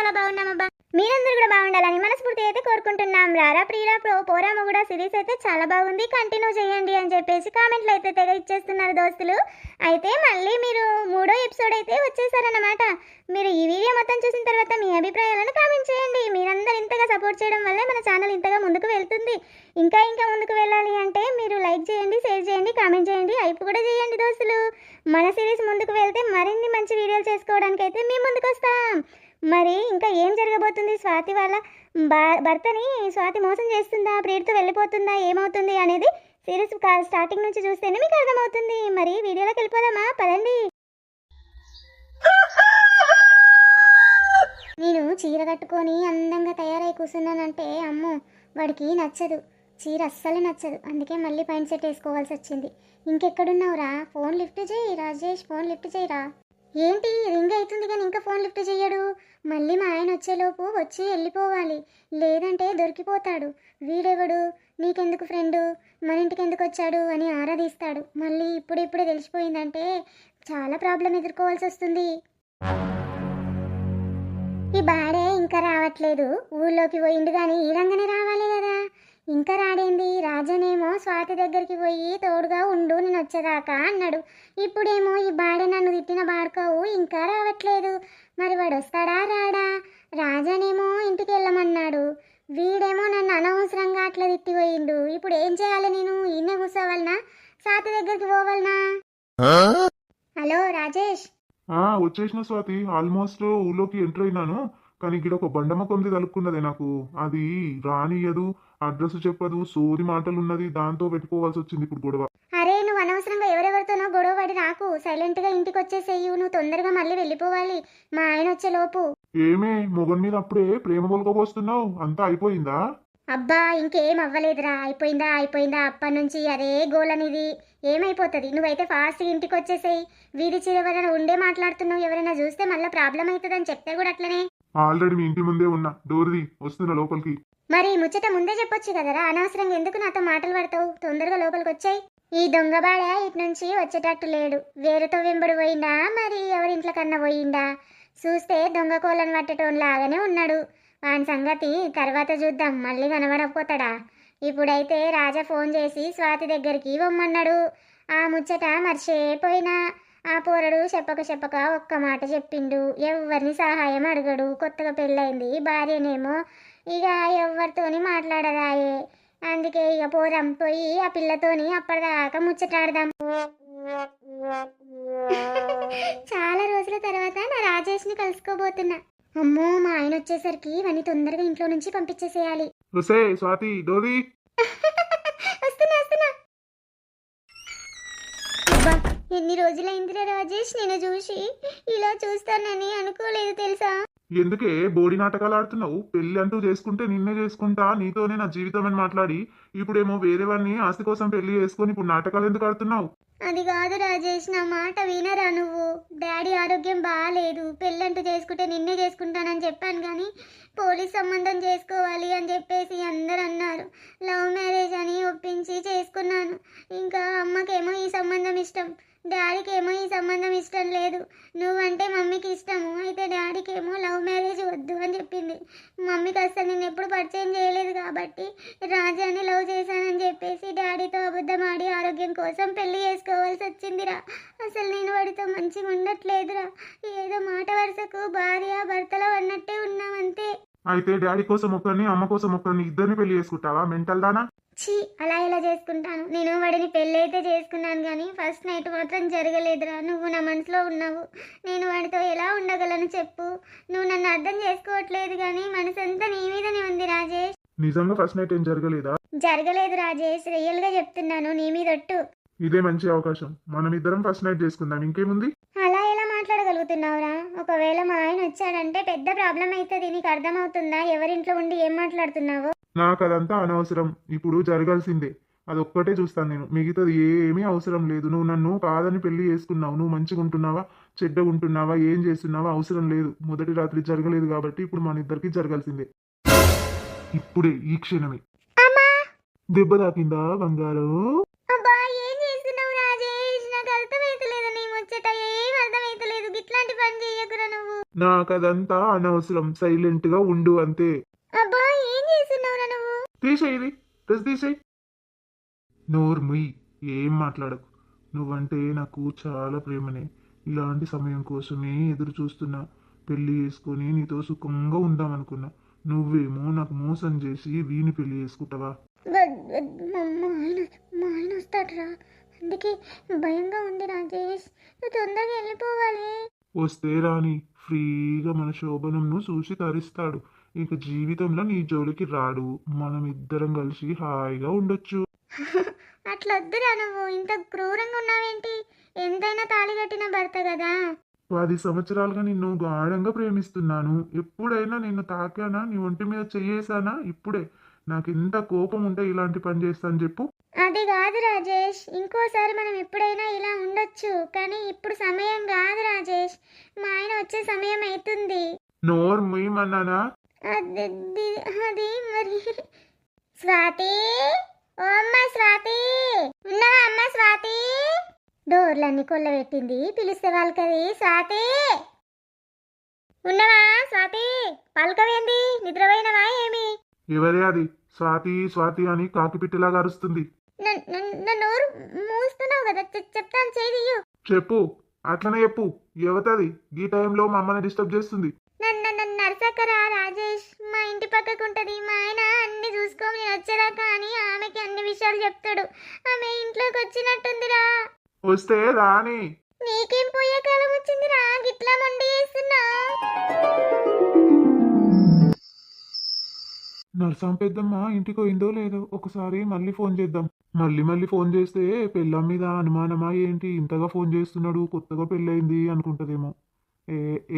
చాలా బాగున్నామబ్బా. మీరందరూ కూడా బాగుండాలని మనస్ఫూర్తి అయితే కోరుకుంటున్నాం. రారా ప్రియరా పోరాము కూడా సిరీస్ అయితే చాలా బాగుంది, కంటిన్యూ చేయండి అని చెప్పేసి కామెంట్లు అయితే తెగ ఇచ్చేస్తున్నారు దోస్తులు. అయితే మళ్ళీ మీరు 3వ ఎపిసోడ్ అయితే వచ్చేసారన్నమాట. మీరు ఈ వీడియో మొత్తం చూసిన తర్వాత మీ అభిప్రాయాలను కామెంట్ చేయండి. మీరందరూ ఇంతగా సపోర్ట్ చేయడం వల్లే మన ఛానల్ ఇంతగా ముందుకు వెళ్తుంది. ఇంకా ముందుకు వెళ్ళాలి అంటే మీరు లైక్ చేయండి, షేర్ చేయండి, కామెంట్ చేయండి, హైప్ కూడా చేయండి దోస్తులు. మన సిరీస్ ముందుకు వెళ్తే మరిన్ని మంచి వీడియోలు చేసుకోవడానికి అయితే మేము ముందుకు వస్తాం. మరి ఇంకా ఏం జరగబోతుంది? స్వాతి వాళ్ళ భర్తని స్వాతి మోసం చేస్తుందా, ప్రేరుతో వెళ్ళిపోతుందా, ఏమవుతుంది అనేది సిరీస్ స్టార్టింగ్ నుంచి చూస్తేనే మీకు అర్థమవుతుంది. మరి వీడియోలోకి వెళ్ళిపోదామా? పదండి. నేను చీర కట్టుకొని అందంగా తయారై కూర్చున్నానంటే అమ్మో వాడికి నచ్చదు, చీర అస్సలు నచ్చదు. అందుకే మళ్ళీ పైన సెట్ వేసుకోవాల్సి వచ్చింది. ఇంకెక్కడున్నావురా? ఫోన్ లిఫ్ట్ చేయి రాజేష్, ఫోన్ లిఫ్ట్ చేయరా. ఏంటి రింగ్ అవుతుంది కానీ ఇంకా ఫోన్ లిఫ్ట్ చెయ్యడు? మళ్ళీ మా ఆయన వచ్చేలోపు వచ్చి వెళ్ళిపోవాలి, లేదంటే దొరికిపోతాడు. వీడెవడు, నీకెందుకు ఫ్రెండు, మన ఇంటికి ఎందుకు వచ్చాడు అని ఆరాధిస్తాడు. మళ్ళీ ఇప్పుడిప్పుడే తెలిసిపోయిందంటే చాలా ప్రాబ్లం ఎదుర్కోవాల్సి వస్తుంది. ఈ బాడే ఇంకా రావట్లేదు. ఊళ్ళోకి పోయిండు కానీ ఈ రంగానే రావాలి కదా. ఇంకా రాడేంది? రాజనేమో స్వాతి దగ్గరికి పోయి తోడుగా ఉండు నేను వచ్చేదాకా అన్నాడు. ఇప్పుడేమో ఈ బాడే నన్ను తిట్టిన బాడుకోవు ఇంకా రావట్లేదు. మరి వాడు వస్తాడా రాడా? రాజనేమో ఇంటికి వెళ్ళమన్నాడు, వీడేమో నన్ను అనవసరంగా అట్లా తిట్టిపోయిండు. ఇప్పుడు ఏం చేయాలి? నేను ఈయనే కూర్చోవాలనా, స్వాతి దగ్గరికి పోవాలనా? హలో రాజేష్. వచ్చేసిన స్వాతి, ఆల్మోస్ట్ ఊళ్ళోకి ఎంటర్ అయినాను. కానీ ఇక్కడ ఒక బండమ్మ కొంది తలుపుకున్నదే నాకు, అది రానియదు, అడ్రస్ చెప్పదు, సోది మాటలు ఉన్నది, దాంతో పెట్టుకోవాల్సి వచ్చింది ఇప్పుడు గొడవ. అరే నువ్వు అనవసరంగా ఎవరెవరితోనో గొడవ పడి రాకు, సైలెంట్ గా ఇంటికి వచ్చేసేయు. నువ్వు తొందరగా మళ్ళీ వెళ్ళిపోవాలి మా ఆయన వచ్చే లోపు. ఏమే మొగన్ మీద అప్పుడే ప్రేమ పొలకపోస్తున్నావు? అంతా అయిపోయిందా? అబ్బా ఇంకేం అవ్వలేదురా. అయిపోయిందా అప్పటి నుంచి అదే గోల్ అనేది. ఏమైపోతుంది? నువ్వైతే ఫాస్ట్ ఇంటికి వచ్చేసేయి. వీధి చివరన ఉండే మాట్లాడుతున్నావు, ఎవరైనా చూస్తే మళ్ళీ ప్రాబ్లం అవుతుందని చెప్తే కూడా అట్లనే. ఆల్రెడీ మీ ఇంటి ముందే ఉన్నా, డోర్ది వస్తున్నా లోపలికి. మరి ముచ్చట ముందే చెప్పొచ్చు కదరా, అనవసరంగా ఎందుకు నాతో మాటలు పడతావు? తొందరగా లోపలికి వచ్చాయి. ఈ దొంగబాడ ఇటు నుంచి వచ్చేటట్టు లేడు. వేరేతో వెంబడి పోయిందా, మరి ఎవరింట్లో కన్నా పోయిందా? చూస్తే దొంగ కోళ్ళను పట్టేటోన్ లాగానే ఉన్నాడు. వాని సంగతి తర్వాత చూద్దాం, మళ్ళీ కనబడకపోతాడా? ఇప్పుడైతే రాజా ఫోన్ చేసి స్వాతి దగ్గరికి పొమ్మన్నాడు. ఆ ముచ్చట మర్చిపోయినా. ఆ పోరడు చెప్పక ఒక్క మాట చెప్పిండు. ఎవరిని సహాయం అడగడు. కొత్తగా పెళ్ళైంది, భార్యనేమో ఇక ఎవరితోని మాట్లాడదాయే. అందుకే ఇక పోదాం, పోయి ఆ పిల్లతోని అప్పటిదాకా ముచ్చటాడదాం. చాలా రోజుల తర్వాత నా రాజేష్ని కలుసుకోబోతున్నా. అమ్మో మా ఆయన వచ్చేసరికి ఇవన్నీ తొందరగా ఇంట్లో నుంచి పంపించేసేయాలి. స్వాతి డోరీ. వస్తున్నా. ఎన్ని రోజులైందిరా రాజేష్ నేను చూసి. ఇలా చూస్తానని అనుకోలేదు తెలుసా. ఎందుకే బోడి నాటకాలు ఆడుతున్నావు? పెళ్లి అంటూ చేసుకుంటే నిన్నే చేసుకుంటా, నీతోనే నా జీవితం అని మాట్లాడి ఇప్పుడేమో వేరే వాడిని ఆస్తి కోసం పెళ్లి చేసుకుని ఇప్పుడు నాటకాలు ఎందుకు ఆడుతున్నావు? అది కాదు రాజేష్, నా మాట వినరా నువ్వు? డాడీ ఆరోగ్యం బాగాలేదు, పెళ్ళంటూ చేసుకుంటే నిన్నే చేసుకుంటానని చెప్పాను కానీ పోలీస్ సంబంధం చేసుకోవాలి అని చెప్పేసి అందరు అన్నారు. లవ్ మ్యారేజ్ అని ఒప్పించి చేసుకున్నాను. ఇంకా అమ్మకేమో ఈ సంబంధం ఇష్టం, డాడీకి ఏమో ఈ సంబంధం ఇష్టం లేదు. నువ్వంటే మమ్మీకి ఇష్టము, అయితే డాడీకి ఏమో లవ్ మ్యారేజ్ వద్దు అని చెప్పింది. మమ్మీకి అసలు నేను ఎప్పుడు పరిచయం చేయలేదు కాబట్టి రాజాని లవ్ చేశానని చెప్పేసి డాడీతో అబద్ధం ఆడి ఆరోగ్యం కోసం పెళ్లి చేసుకోవాల్సి వచ్చిందిరా. అసలు నేను వాడితో మంచిగా ఉండట్లేదురా. ఏదో మాట వరుసకు భార్య భర్తలో అన్నట్టే ఉన్నామంతే. అయితే డాడీ కోసం ఒకరిని, అమ్మ కోసం ఒకరిని, ఇద్దరిని పెళ్లి చేసుకుంటావా? మెంటల్ దానా? ఛీ, అలా ఎలా చేసుకుంటాను? నేను వాడిని పెళ్ళైతే చేసుకున్నాను కానీ ఫస్ట్ నైట్ మాత్రం జరగలేదురా. నువ్వు నా మనసులో ఉన్నావు, నేను వాడితో ఎలా ఉండగలను చెప్పు? నువ్వు నన్ను అర్థం చేసుకోవట్లేదు కానీ మనసంతా నీ మీదనే ఉంది రాజేష్. నిజంగా ఫస్ట్ నైట్ ఏం జరగలేదా? జరగలేదు రాజేష్, రియల్ గా చెప్తున్నాను, నీ మీద ఒట్టు. ఇదే మంచి అవకాశం, మనం ఇద్దరం ఫస్ట్ నైట్ చేసుకుందాం, ఇంకేముంది? అలా ఎలా మాట్లాడగలుగుతున్నావురా? ఒకవేళ మా ఆయన వచ్చాడంటే పెద్ద ప్రాబ్లం అవుతుంది. నీకు అర్థమవుతుందా? ఎవరింట్లో ఉండి ఏం మాట్లాడుతున్నావో? నాకు అదంతా అనవసరం, ఇప్పుడు జరగాల్సిందే అదొక్కటే చూస్తాను నేను, మిగతాది ఏమీ అవసరం లేదు. నువ్వు నన్ను కాదని పెళ్లి చేసుకున్నావు, నువ్వు మంచిగా ఉంటున్నావా చెడ్డగా ఉంటున్నావా ఏం చేస్తున్నావా అవసరం లేదు. మొదటి రాత్రి జరగలేదు కాబట్టి ఇప్పుడు మన ఇద్దరికి జరగాల్సిందే, ఇప్పుడే ఈ క్షణమే. దెబ్బ తాకిందా బంగారం? నాకు అదంతా అనవసరం, సైలెంట్ గా ఉండు అంతే. అబ్బా ఏం చేస్తున్నావురా నువ్వు? తీసేయి ఇది, డ్రెస్ తీసేయి. నోరు ముయ్, ఏం మాట్లాడకు. నువ్వంటే నాకు చాలా ప్రేమనే. ఇలాంటి సమయం కోసమే ఎదురు చూస్తున్నా. పెళ్లి చేసుకొని నీతో సుఖంగా ఉందామనుకున్నా. నువ్వేమో నాకు మోసం చేసి వీని పెళ్లి చేసుకుంటావా? మా ఆయన వస్తాడరా, అందుకే భయంగా ఉంది రాజేష్. నువ్వు తొందరగా వెళ్ళిపోవాలి. వస్తే రాని, ఫ్రీగా మన శోభనంను చూసి తరిస్తాడు. ఇక జీవితంలో నీ జోలికి రాడు. మనం ఇద్దరం కలిసి హాయిగా ఉండొచ్చు. అట్లా వద్దురా, నువ్వు ఇంత క్రూరంగా ఉన్నావేంటి? ఎంతైనా తాళి కట్టిన భర్త కదా. 10 సంవత్సరాలుగా నిన్ను గాఢంగా ప్రేమిస్తున్నాను. ఎప్పుడైనా నిన్ను తాకానా? నీ ఒంటి మీద చెయ్యేసానా? ఇప్పుడే నాకు ఎంత కోపం ఉంటే ఇలాంటి పని చేస్తాను చెప్పు. అది కాదు రాజేష్, ఇంకోసారి మనం ఎప్పుడైనా ఇలా ఉండొచ్చు, కానీ ఇప్పుడు సమయం కాదు రాజేష్. మా ఆయన వచ్చే సమయం అవుతుంది. నోరు ముయ్యమన్నానా? అది అది మరి. స్వాతి, ఓ అమ్మ స్వాతి, ఉన్నావా అమ్మ స్వాతి? డోర్లన్నీ కొల్లబెట్టింది, పిలిస్తే వాళ్ళకది. స్వాతి, ఉన్నవా స్వాతి? పలకవేంది, నిద్రపోయినవా ఏమి? ఎవరే అది? స్వాతి స్వాతి అని కాకిపిట్టిలాగా అరుస్తుంది. నోరు మూస్తున్నావు కదా, చెప్తాను చేదియు. చెప్పు, అట్లనే చెప్పు. యువతది ఈ టైంలో మా అమ్మని డిస్టర్బ్ చేస్తుంది. నరసక్కరా రాజేష్, మా ఇంటి పక్కకు ఉంటది. మా ఆయన అన్ని చూసుకోమని వచ్చేదాకా అని ఆమెకి అన్ని విషయాలు చెప్తాడు. ఆమె ఇంట్లోకి వచ్చినట్టుందిరా. వస్తే రాని. నీకేం పోయే కాలం వచ్చిందిరా, గిట్లా మండి చేస్తున్నా? నర్సాం పెద్దమ్మ ఇంటికి పోయిందో లేదో ఒకసారి మళ్ళీ ఫోన్ చేద్దాం. మళ్ళీ ఫోన్ చేస్తే పెళ్ళాం మీద అనుమానమా ఏంటి? ఇంతగా ఫోన్ చేస్తున్నాడు, కొత్తగా పెళ్ళయింది అనుకుంటదేమో.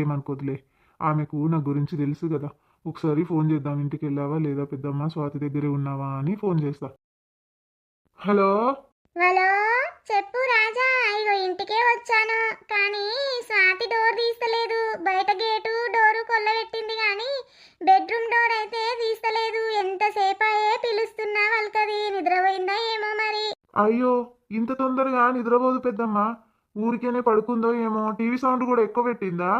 ఏమనుకోదులే, ఆమెకు నా గురించి తెలుసు కదా. ఒకసారి ఫోన్ చేద్దాం. ఇంటికి వెళ్ళావా లేదా పెద్దమ్మ, స్వాతి దగ్గరే ఉన్నావా అని ఫోన్ చేస్తా. హలో హలో, చెప్పు రాజా. ఇగో ఇంటికే వచ్చాను, కానీ స్వాతి డోర్ తీస్తలేదు. బయట గేటు డోరు కొల్లబెట్టింది, కానీ బెడ్రూమ్ డోర్ అయితే తీస్తలేదు. ఎంతసేపు అయ్యే పిలుస్తున్నా వాళ్ళకది. నిద్రపోయిందా ఏమో మరి. అయ్యో, ఇంత తొందరగా నిద్రపోదు పెద్దమ్మ. ఊరికేనే పడుకుందో ఏమో. టీవీ సౌండ్ కూడా ఎక్కువ పెట్టిందా?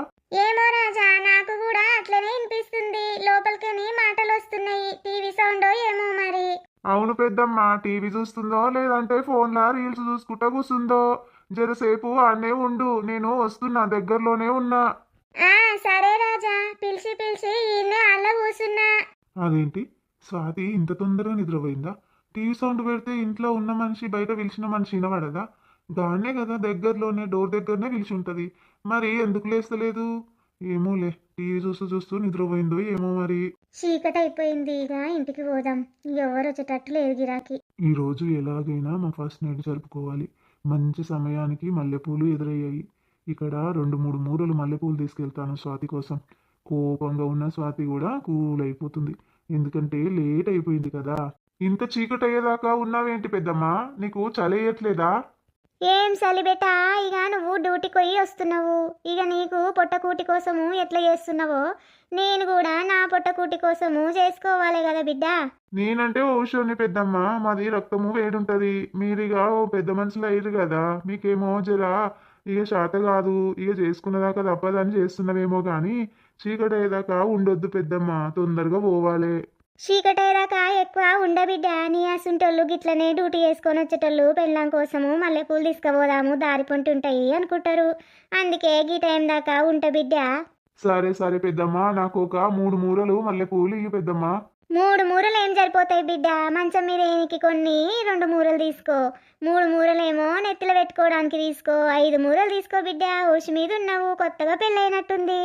ఏమో రాజా, నాకు కూడా అట్లనే వినిపిస్తుంది. లోపలికని మాటలు వస్తున్నాయి. టీవీ సౌండ్ ఏమో మరి. అవును పెద్దమ్మ, టీవీ చూస్తుందో లేదంటే ఫోన్లో రీల్స్ చూసుకుంటా కూర్చుందో. జరసేపు ఆడనే ఉండు, నేను వస్తున్నా, దగ్గరలోనే ఉన్నా. సరే రాజా, పిలిచి ఈయన్నే అల్ల కూసున్నా. అదేంటి, స్వాతి ఇంత తొందరగా నిద్రపోయిందా? టీవీ సౌండ్ పెడితే ఇంట్లో ఉన్న మనిషి బయట పిలిచిన మనిషి వినబడదా? దాన్నే కదా దగ్గరలోనే డోర్ దగ్గరనే పిలిచి ఉంటది. మరి ఎందుకు లేస్తలేదు? ఏమోలే, టీవీ చూస్తూ నిద్రపోయిందో ఏమో మరి. చీకటి అయిపోయింది, ఇక ఇంటికి పోదాం. ఎవరు వచ్చేటట్టు లేదు గిరాకి. ఈ రోజు ఎలాగైనా మా ఫస్ట్ నైట్ జరుపుకోవాలి. మంచి సమయానికి మల్లెపూలు ఎదురయ్యాయి. ఇక్కడ 2-3 మూరలు మల్లెపూలు తీసుకెళ్తాను స్వాతి కోసం. కోపంగా ఉన్న స్వాతి కూడా కూల్ అయిపోతుంది. ఎందుకంటే లేట్ అయిపోయింది కదా. ఇంత చీకటి అయ్యేదాకా ఉన్నావేంటి పెద్దమ్మా? నీకు చలేయట్లేదా? ఏం సలిబెట్టా, ఇక నువ్వు డ్యూటీకి పోయి వస్తున్నావు. ఇక నీకు పొట్టకూటి కోసము ఎట్లా చేస్తున్నావో నేను కూడా నా పొట్టకూటి కోసము చేసుకోవాలి కదా బిడ్డ. నేనంటే ఓ విషయం పెద్దమ్మ, మాది రక్తము వేడుంటది. మీరిగా ఓ పెద్ద మనుషులు అయ్యారు కదా, మీకేమో జరా ఇక శాత కాదు. ఇక చేసుకున్నదాకా తప్పదని చేస్తున్నావేమో కానీ చీకటి అయ్యేదాకా ఉండొద్దు పెద్దమ్మ, తొందరగా పోవాలి. చీకటైరాక ఎక్కువ ఉండబిడ్డ. నీ అసుంటోళ్ళు గిట్లనే డ్యూటీ చేసుకొని వచ్చేటోళ్ళు పెళ్ళాం కోసము మల్లెపూలు తీసుకుపోదాము దారి పొంటి ఉంటాయి అనుకుంటారు. అందుకే గీ టైం దాకా ఉంట బిడ్డ. సరే పెద్దమ్మ, నాకు ఒక 3 మూరలు మల్లెపూలు ఇవి పెద్దమ్మ. 3 మూరలు ఏం సరిపోతాయి బిడ్డ? మంచం మీద ఏనికి కొన్ని 2 మూరలు తీసుకో. 3 మూరలేమో నెత్తిలో పెట్టుకోవడానికి తీసుకో. 5 మూరలు తీసుకో బిడ్డ. ఊసి మీద ఉన్నావు, కొత్తగా పెళ్ళైనట్టుంది.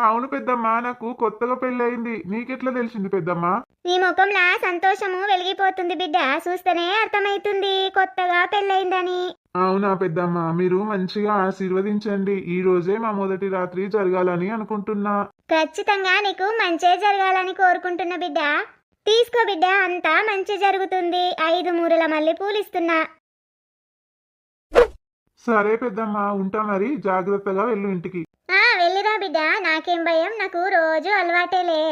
అవును పెద్దమ్మ, నాకు కొత్తగా పెళ్ళయింది. నీకెట్లా తెలిసింది పెద్దమ్మ? నీ ముఖంలో సంతోషము వెలిగిపోతుంది బిడ్డ, చూస్తేనే అర్థమైతుంది కొత్తగా పెళ్ళయిందని. అవునా పెద్దమ్మ, మీరు మంచిగా ఆశీర్వదించండి. ఈ రోజే మా మొదటి రాత్రి జరగాలని అనుకుంటున్నా. ఖచ్చితంగా నీకు మంచే జరగాలని కోరుకుంటున్నా బిడ్డ. తీసుకో బిడ్డ, అంతా మంచి జరుగుతుంది. 5 మూరల మల్లెపూలు ఇస్తున్నా. సరే పెద్దమ్మ, ఉంటా మరి. జాగ్రత్తగా వెళ్ళు ఇంటికి. వెళ్ళిరా బిడ్డ, నాకేం భయం, నాకు రోజు అలవాటేలే.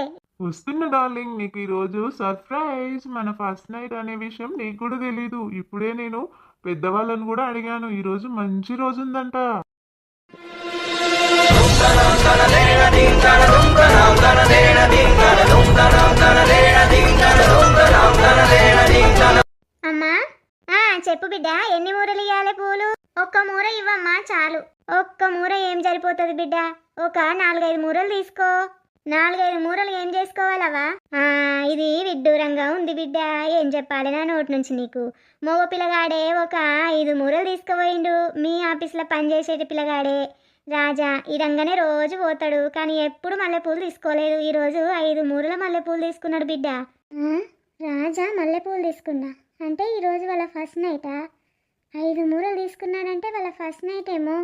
వస్తున్నా డార్లింగ్, నీకు ఈ రోజు సర్ప్రైజ్. మన ఫస్ట్ నైట్ అనే విషయం నీకు కూడా తెలీదు. ఇప్పుడే నేను పెద్దవాళ్ళని కూడా అడిగాను, ఈ రోజు మంచి రోజు ఉందంట. అమ్మా చెప్పు బిడ్డ, ఎన్ని మూరలు ఇవ్వాలి పూలు? ఒక్క మూర ఇవ్వమ్మా చాలు. ఒక్క మూర ఏం సరిపోతుంది బిడ్డ, ఒక 4-5 మూరలు తీసుకో. 4-5 మూరలు ఏం చేసుకోవాలవా? ఇది విడ్డూరంగా ఉంది బిడ్డ, ఏం చెప్పాలి నా నోటి నుంచి నీకు. మగ పిల్లగాడే ఒక 5 మూరలు తీసుకుపోయిండు. మీ ఆఫీస్లో పనిచేసేటి పిల్లగాడే రాజా. ఈ రంగానే రోజు పోతాడు, కానీ ఎప్పుడు మల్లెపూలు తీసుకోలేదు. ఈరోజు 5 మూరల మల్లెపూలు తీసుకున్నాడు బిడ్డ. రాజా మల్లెపూలు తీసుకున్నా అంటే ఈరోజు వాళ్ళ ఫస్ట్ నైటా? 5 మూరలు తీసుకున్నాడంటే వాళ్ళ ఫస్ట్ నైట్ ఏమో.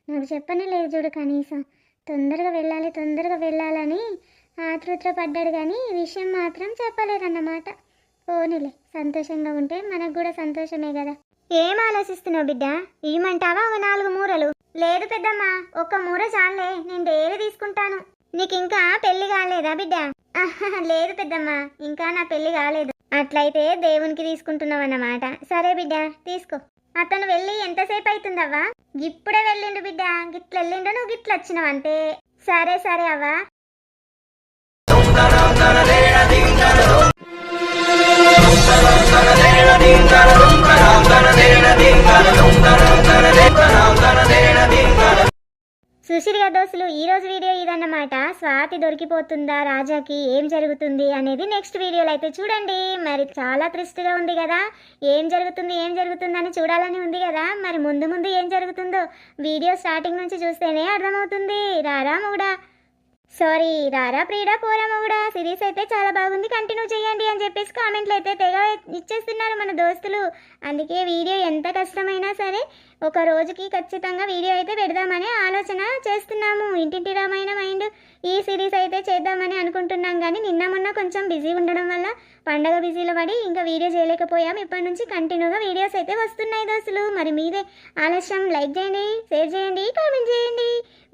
నాకు చెప్పనే లేదు చూడు, కనీసం తొందరగా వెళ్ళాలని ఆతృత పడ్డాడు, కానీ ఈ విషయం మాత్రం చెప్పలేదన్నమాట. పోనీలే, సంతోషంగా ఉంటే మనకు కూడా సంతోషమే కదా. ఏం ఆలోచిస్తున్నావు బిడ్డ? ఇవ్వమంటావా ఒక 4 మూరలు? లేదు పెద్దమ్మా, ఒక్క మూర చాలే, నేను డైలీ తీసుకుంటాను. నీకు ఇంకా పెళ్లి కాలేదా బిడ్డ? లేదు పెద్దమ్మా, ఇంకా నా పెళ్లి కాలేదు. అట్లయితే దేవునికి తీసుకుంటున్నావు అన్నమాట. సరే బిడ్డ తీసుకో. అతను వెళ్ళి ఎంతసేపు అవుతుందవ్వా? ఇప్పుడే వెళ్ళిండు బిడ్డ. గిట్ల వెళ్ళిండు, నువ్వు గిట్ల వచ్చినావు అంతే. సరే సరే అవ్వా. సుశీలిగా దోస్తులు, ఈరోజు వీడియో ఇదన్నమాట. స్వాతి దొరికిపోతుందా రాజాకి, ఏం జరుగుతుంది అనేది నెక్స్ట్ వీడియోలో అయితే చూడండి. మరి చాలా ట్విస్ట్గా ఉంది కదా, ఏం జరుగుతుంది అని చూడాలని ఉంది కదా. మరి ముందు ఏం జరుగుతుందో వీడియో స్టార్టింగ్ నుంచి చూస్తేనే అర్థమవుతుంది. రారా మొగుడా, సారీ రారా ప్రియుడా పోరా మొగుడా సిరీస్ అయితే చాలా బాగుంది, కంటిన్యూ చేయండి అని చెప్పేసి కామెంట్లు అయితే తెగ ఇచ్చేస్తున్నారు మన దోస్తులు. అందుకే వీడియో ఎంత కష్టమైనా సరే ఒక రోజుకి ఖచ్చితంగా వీడియో అయితే పెడదామని ఆలోచన చేస్తున్నాము. ఇంటింటి రామాయణ మైండ్ ఈ సిరీస్ అయితే చేద్దామని అనుకుంటున్నాం, కానీ నిన్న మొన్న కొంచెం బిజీ ఉండడం వల్ల పండగ బిజీలో పడి ఇంకా వీడియో చేయలేకపోయాం. ఇప్పటి నుంచి కంటిన్యూగా వీడియోస్ అయితే వస్తున్నాయి దోస్తులు. మరి మీదే ఆలస్యం. లైక్ చేయండి, షేర్ చేయండి, కామెంట్ చేయండి.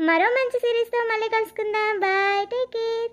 మరో మంచి సిరీస్తో మళ్ళీ కలుసుకుందాం. Bye, take care.